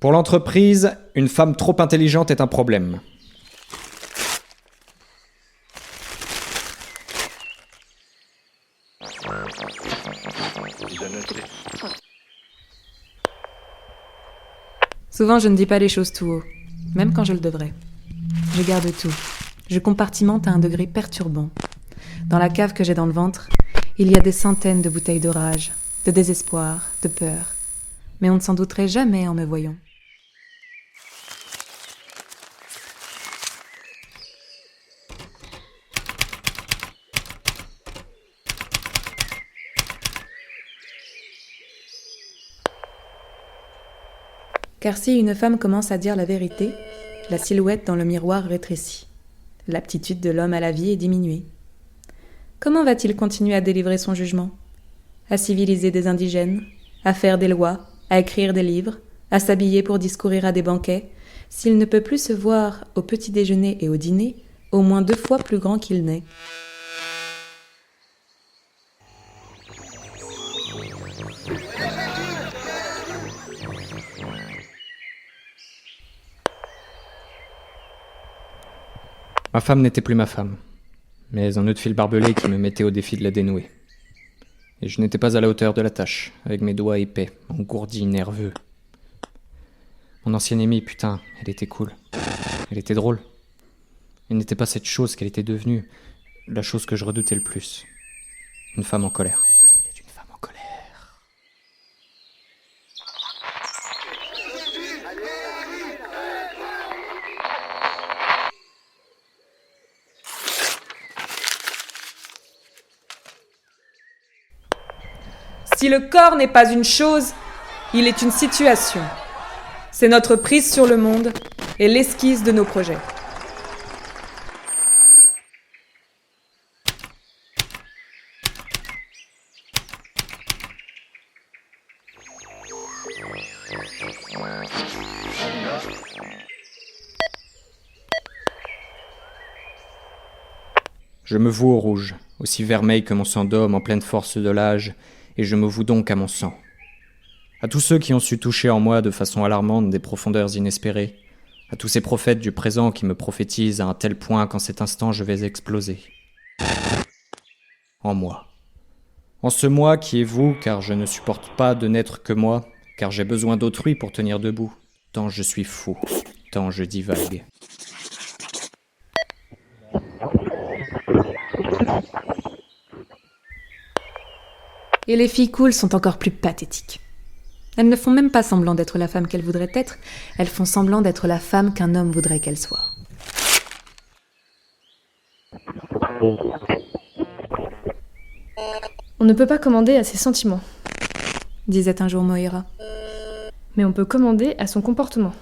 Pour l'entreprise, une femme trop intelligente est un problème. Souvent, je ne dis pas les choses tout haut, même quand je le devrais. Je garde tout. Je compartimente à un degré perturbant. Dans la cave que j'ai dans le ventre, il y a des centaines de bouteilles de rage, de désespoir, de peur. Mais on ne s'en douterait jamais en me voyant. Car si une femme commence à dire la vérité, la silhouette dans le miroir rétrécit. L'aptitude de l'homme à la vie est diminuée. Comment va-t-il continuer à délivrer son jugement ? À civiliser des indigènes, à faire des lois, à écrire des livres, à s'habiller pour discourir à des banquets, s'il ne peut plus se voir au petit déjeuner et au dîner, au moins 2 fois plus grand qu'il n'est. Ma femme n'était plus ma femme, mais un nœud de fil barbelé qui me mettait au défi de la dénouer. Et je n'étais pas à la hauteur de la tâche, avec mes doigts épais, engourdis, nerveux. Mon ancienne amie, putain, elle était cool. Elle était drôle. Elle n'était pas cette chose qu'elle était devenue, la chose que je redoutais le plus. Une femme en colère. C'était une femme en colère. Si le corps n'est pas une chose, il est une situation. C'est notre prise sur le monde et l'esquisse de nos projets. Je me voue au rouge, aussi vermeil que mon sang d'homme en pleine force de l'âge, et je me voue donc à mon sang. À tous ceux qui ont su toucher en moi de façon alarmante des profondeurs inespérées, à tous ces prophètes du présent qui me prophétisent à un tel point qu'en cet instant je vais exploser. En moi. En ce moi qui est vous, car je ne supporte pas de n'être que moi, car j'ai besoin d'autrui pour tenir debout, tant je suis fou, tant je divague. Et les filles cool sont encore plus pathétiques. Elles ne font même pas semblant d'être la femme qu'elles voudraient être, elles font semblant d'être la femme qu'un homme voudrait qu'elle soit. On ne peut pas commander à ses sentiments, Disait un jour Moira. mais on peut commander à son comportement.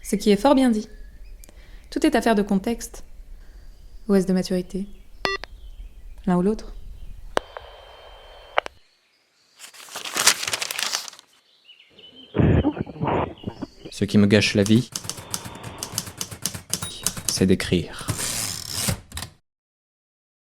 Ce qui est fort bien dit. Tout est affaire de contexte. Ou est-ce de maturité ? L'un ou l'autre ? Ce qui me gâche la vie, c'est d'écrire.